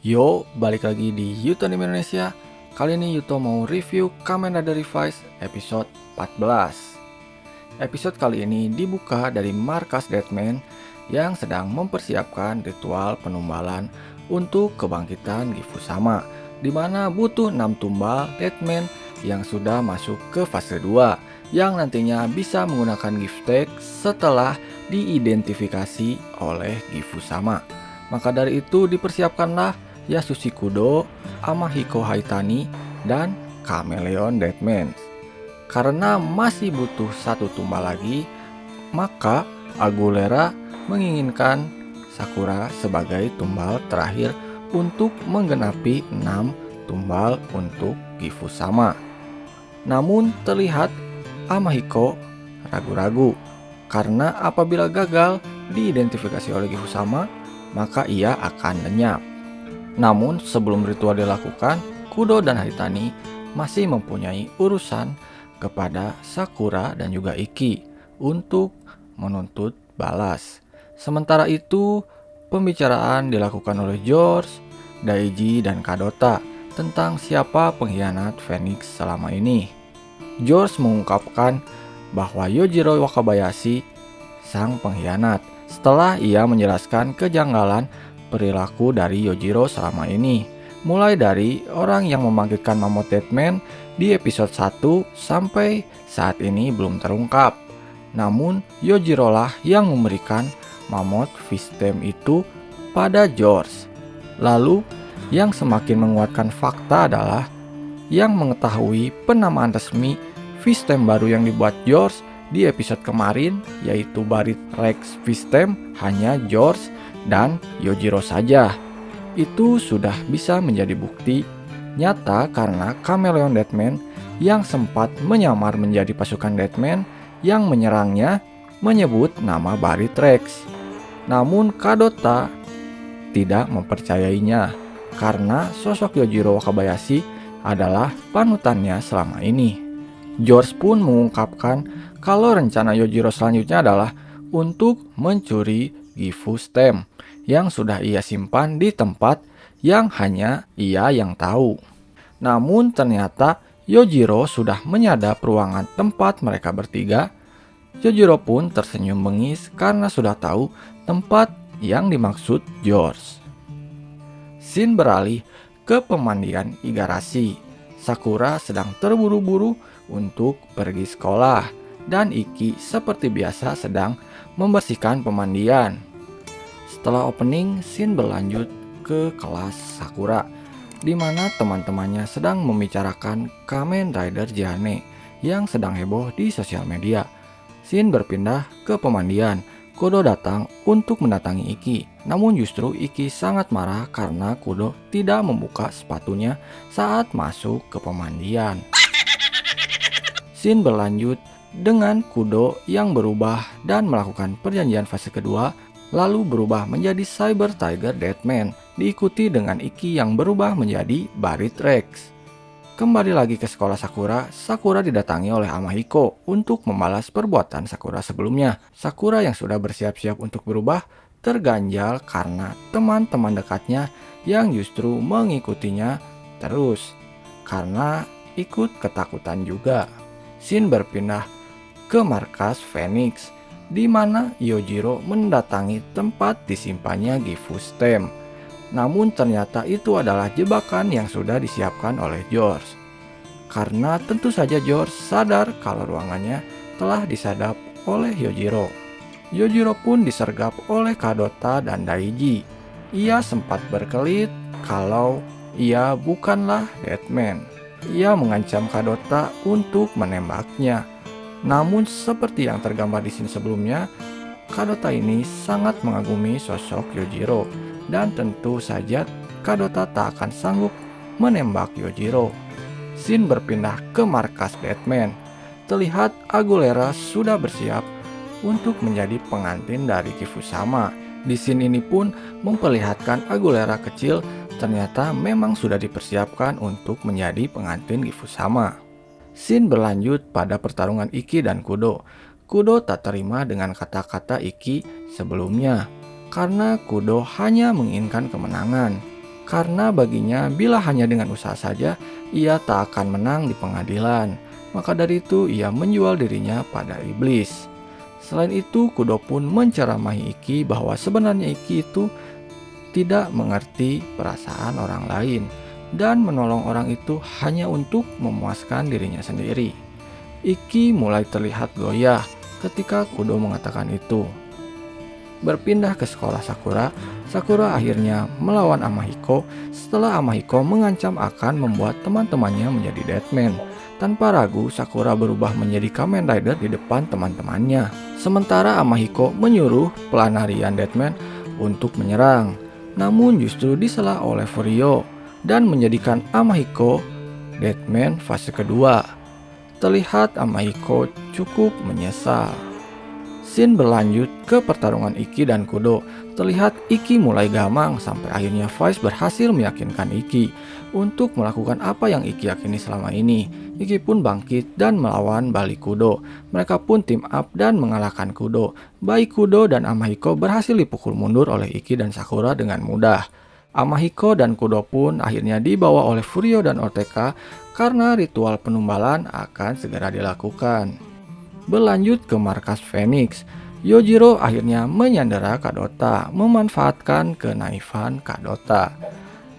Yo, balik lagi di Yuto Anime Indonesia. Kali ini Yuto mau review Kamen Rider Revised episode 14. Episode kali ini dibuka dari markas Deathman yang sedang mempersiapkan ritual penumbalan untuk kebangkitan Gifusama, di mana butuh 6 tumbal Deathman yang sudah masuk ke fase 2 yang nantinya bisa menggunakan Giftech setelah diidentifikasi oleh Gifusama. Maka dari itu dipersiapkanlah Yasushi Kudo, Amahiko Haitani, dan Chameleon Deathman. Karena masih butuh satu tumbal lagi, maka Agulera menginginkan Sakura sebagai tumbal terakhir untuk menggenapi 6 tumbal untuk Gifusama. Namun terlihat Amahiko ragu-ragu, karena apabila gagal diidentifikasi oleh Gifusama, maka ia akan lenyap. Namun sebelum ritual dilakukan, Kudo dan Haitani masih mempunyai urusan kepada Sakura dan juga Iki untuk menuntut balas. Sementara itu, pembicaraan dilakukan oleh George, Daiji, dan Kadota tentang siapa pengkhianat Phoenix selama ini. George mengungkapkan bahwa Yojiro Wakabayashi sang pengkhianat setelah ia menjelaskan kejanggalan perilaku dari Yojiro selama ini, mulai dari orang yang membangkitkan Mammoth Deathman di episode 1 sampai saat ini belum terungkap. Namun Yojiro lah yang memberikan Mammoth System itu pada George. Lalu yang semakin menguatkan fakta adalah yang mengetahui penamaan resmi System baru yang dibuat George di episode kemarin, yaitu Barit Rex System, hanya George dan Yojiro saja. Itu sudah bisa menjadi bukti nyata karena Chameleon Deathman yang sempat menyamar menjadi pasukan Deathman yang menyerangnya menyebut nama Barit Rex. Namun Kadota tidak mempercayainya karena sosok Yojiro Wakabayashi adalah panutannya selama ini. George pun mengungkapkan kalau rencana Yojiro selanjutnya adalah untuk mencuri Gifu Stem yang sudah ia simpan di tempat yang hanya ia yang tahu. Namun ternyata Yojiro sudah menyadap ruangan tempat mereka bertiga. Yojiro pun tersenyum bengis karena sudah tahu tempat yang dimaksud George. Scene beralih ke pemandian Igarashi. Sakura sedang terburu-buru untuk pergi sekolah dan Iki seperti biasa sedang membersihkan pemandian. Setelah opening, scene berlanjut ke kelas Sakura, di mana teman-temannya sedang membicarakan Kamen Rider Jane yang sedang heboh di sosial media. Scene berpindah ke pemandian. Kudo datang untuk mendatangi Iki, namun justru Iki sangat marah karena Kudo tidak membuka sepatunya saat masuk ke pemandian. Scene berlanjut dengan Kudo yang berubah dan melakukan perjanjian fase kedua, lalu berubah menjadi Cyber Tiger Deathman, diikuti dengan Iki yang berubah menjadi Barit Rex. Kembali lagi ke sekolah Sakura, Sakura didatangi oleh Amahiko untuk membalas perbuatan Sakura sebelumnya. Sakura yang sudah bersiap-siap untuk berubah terganjal karena teman-teman dekatnya yang justru mengikutinya terus, karena ikut ketakutan juga. Scene berpindah ke markas Phoenix, di mana Yojiro mendatangi tempat disimpannya Gifu Stem. Namun ternyata itu adalah jebakan yang sudah disiapkan oleh George. Karena tentu saja George sadar kalau ruangannya telah disadap oleh Yojiro. Yojiro pun disergap oleh Kadota dan Daiji. Ia sempat berkelit kalau ia bukanlah Deathman. Ia mengancam Kadota untuk menembaknya. Namun seperti yang tergambar di scene sebelumnya, Kadota ini sangat mengagumi sosok Yojiro. Dan tentu saja Kadota tak akan sanggup menembak Yojiro. Scene berpindah ke markas Deathman. Terlihat Agulera sudah bersiap untuk menjadi pengantin dari Gifusama. Di scene ini pun memperlihatkan Agulera kecil ternyata memang sudah dipersiapkan untuk menjadi pengantin Gifusama. Scene berlanjut pada pertarungan Iki dan Kudo. Kudo tak terima dengan kata-kata Iki sebelumnya, karena Kudo hanya menginginkan kemenangan. Karena baginya bila hanya dengan usaha saja, ia tak akan menang di pengadilan. Maka dari itu ia menjual dirinya pada iblis. Selain itu, Kudo pun menceramahi Ikki bahwa sebenarnya Ikki itu tidak mengerti perasaan orang lain dan menolong orang itu hanya untuk memuaskan dirinya sendiri. Ikki mulai terlihat goyah ketika Kudo mengatakan itu. Berpindah ke sekolah Sakura, Sakura akhirnya melawan Amahiko setelah Amahiko mengancam akan membuat teman-temannya menjadi Deadman. Tanpa ragu, Sakura berubah menjadi Kamen Rider di depan teman-temannya. Sementara Amahiko menyuruh pelarian Deadman untuk menyerang. Namun justru disela oleh Furio dan menjadikan Amahiko Deadman fase kedua. Terlihat Amahiko cukup menyesal. Scene berlanjut ke pertarungan Ikki dan Kudo. Terlihat Ikki mulai gamang sampai akhirnya Vice berhasil meyakinkan Ikki untuk melakukan apa yang Ikki yakini selama ini. Ikki pun bangkit dan melawan balik Kudo. Mereka pun team up dan mengalahkan Kudo. Baik Kudo dan Amahiko berhasil dipukul mundur oleh Ikki dan Sakura dengan mudah. Amahiko dan Kudo pun akhirnya dibawa oleh Furio dan Oteka karena ritual penumbalan akan segera dilakukan. Berlanjut ke markas Phoenix, Yojiro akhirnya menyandera Kadota, memanfaatkan kenaifan Kadota.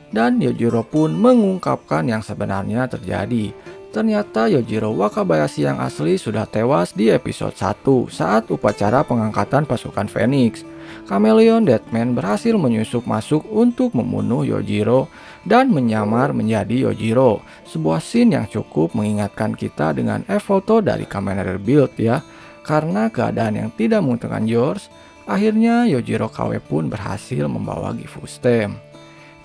Dan Yojiro pun mengungkapkan yang sebenarnya terjadi. Ternyata Yojiro Wakabayashi yang asli sudah tewas di episode 1 saat upacara pengangkatan pasukan Phoenix. Chameleon Deadman berhasil menyusup masuk untuk membunuh Yojiro dan menyamar menjadi Yojiro. Sebuah scene yang cukup mengingatkan kita dengan Evolto dari Kamen Rider Build ya. Karena keadaan yang tidak menguntungkan George, akhirnya Yojiro KW pun berhasil membawa Gifu Stem.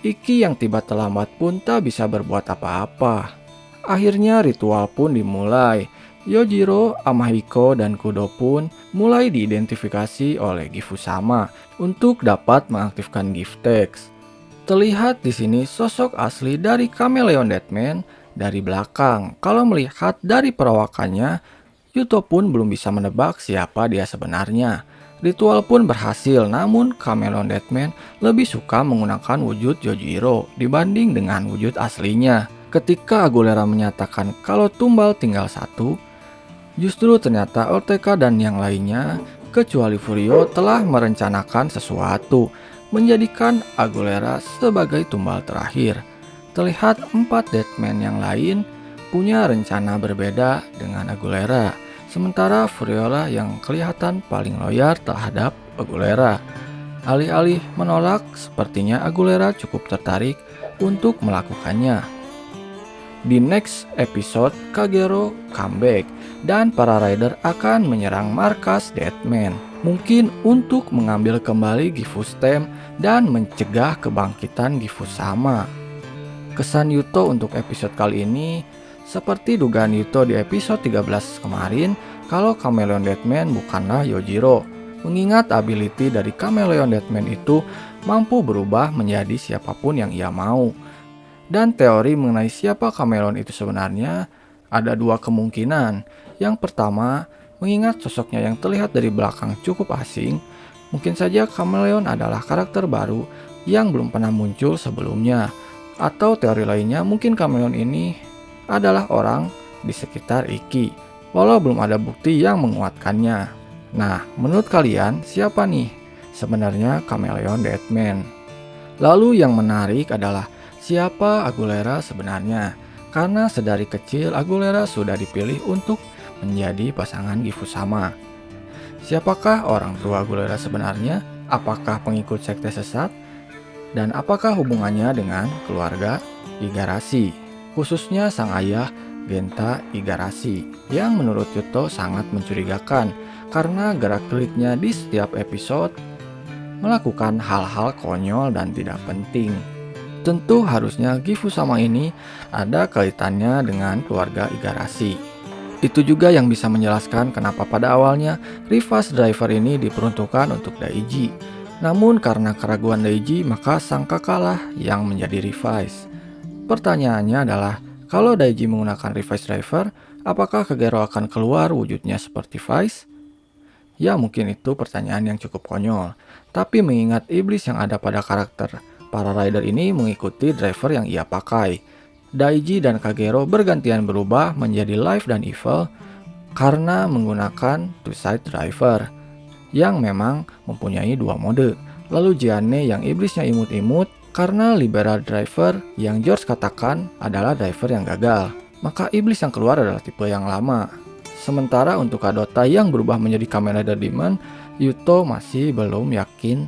Ikki yang tiba terlambat pun tak bisa berbuat apa-apa. Akhirnya ritual pun dimulai. Yojiro, Amahiko, dan Kudo pun mulai diidentifikasi oleh Gifu Sama untuk dapat mengaktifkan Gift Text. Terlihat di sini sosok asli dari Chameleon Deadman dari belakang. Kalau melihat dari perawakannya, Yuto pun belum bisa menebak siapa dia sebenarnya. Ritual pun berhasil, namun Chameleon Deadman lebih suka menggunakan wujud Yojiro dibanding dengan wujud aslinya. Ketika Agulera menyatakan kalau tumbal tinggal satu, justru ternyata Oteka dan yang lainnya, kecuali Furio, telah merencanakan sesuatu, menjadikan Agulera sebagai tumbal terakhir. Terlihat 4 Deadman yang lain punya rencana berbeda dengan Agulera, sementara Furiola yang kelihatan paling loyal terhadap Agulera. Alih-alih menolak, sepertinya Agulera cukup tertarik untuk melakukannya. Di next episode, Kagero comeback dan para rider akan menyerang markas Deadman. Mungkin untuk mengambil kembali Gifu Stem dan mencegah kebangkitan Gifu Sama. Kesan Yuto untuk episode kali ini seperti dugaan Yuto di episode 13 kemarin kalau Chameleon Deadman bukanlah Yojiro. Mengingat ability dari Chameleon Deadman itu mampu berubah menjadi siapapun yang ia mau. Dan teori mengenai siapa Chameleon itu sebenarnya ada 2 kemungkinan. Yang pertama, mengingat sosoknya yang terlihat dari belakang cukup asing, mungkin saja Chameleon adalah karakter baru yang belum pernah muncul sebelumnya. Atau teori lainnya, mungkin Chameleon ini adalah orang di sekitar Ikki, walau belum ada bukti yang menguatkannya. Nah, menurut kalian siapa nih sebenarnya Chameleon Deadman? Lalu yang menarik adalah siapa Agulera sebenarnya? Karena sedari kecil Agulera sudah dipilih untuk menjadi pasangan Gifu Sama. Siapakah orang tua Agulera sebenarnya? Apakah pengikut sekte sesat? Dan apakah hubungannya dengan keluarga Igarashi? Khususnya sang ayah Genta Igarashi, yang menurut Yuto sangat mencurigakan karena gerak-geriknya di setiap episode melakukan hal-hal konyol dan tidak penting. Tentu harusnya Gifu Sama ini ada kaitannya dengan keluarga Igarashi. Itu juga yang bisa menjelaskan kenapa pada awalnya Reverse Driver ini diperuntukkan untuk Daiji. Namun karena keraguan Daiji, maka sang kakaklah yang menjadi Revice. Pertanyaannya adalah, kalau Daiji menggunakan Reverse Driver, apakah Kagero akan keluar wujudnya seperti Vice? Ya, mungkin itu pertanyaan yang cukup konyol. Tapi mengingat iblis yang ada pada karakter Para rider ini mengikuti driver yang ia pakai. Daiji dan Kagero bergantian berubah menjadi live dan evil karena menggunakan two-side driver yang memang mempunyai dua mode. Lalu Gianne yang iblisnya imut-imut karena liberal driver yang George katakan adalah driver yang gagal. Maka iblis yang keluar adalah tipe yang lama. Sementara untuk Kadota yang berubah menjadi Kamen Rider Demon, Yuto masih belum yakin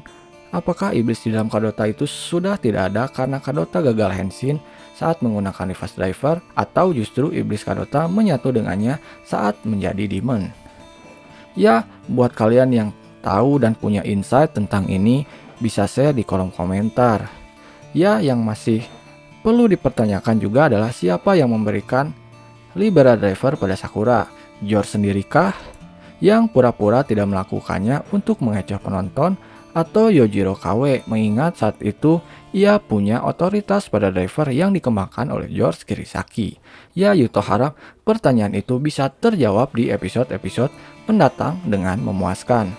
apakah iblis di dalam Kadota itu sudah tidak ada karena Kadota gagal Henshin saat menggunakan reverse driver, atau justru iblis Kadota menyatu dengannya saat menjadi Demon. Ya, buat kalian yang tahu dan punya insight tentang ini, bisa share di kolom komentar. Ya, yang masih perlu dipertanyakan juga adalah siapa yang memberikan liberal driver pada Sakura. George sendirikah yang pura-pura tidak melakukannya untuk mengecoh penonton, atau Yojiro KW mengingat saat itu ia punya otoritas pada driver yang dikembangkan oleh George Kirisaki. Ya, Yuto harap pertanyaan itu bisa terjawab di episode-episode mendatang dengan memuaskan.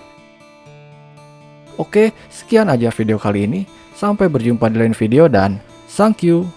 Oke, sekian aja video kali ini. Sampai berjumpa di lain video dan thank you.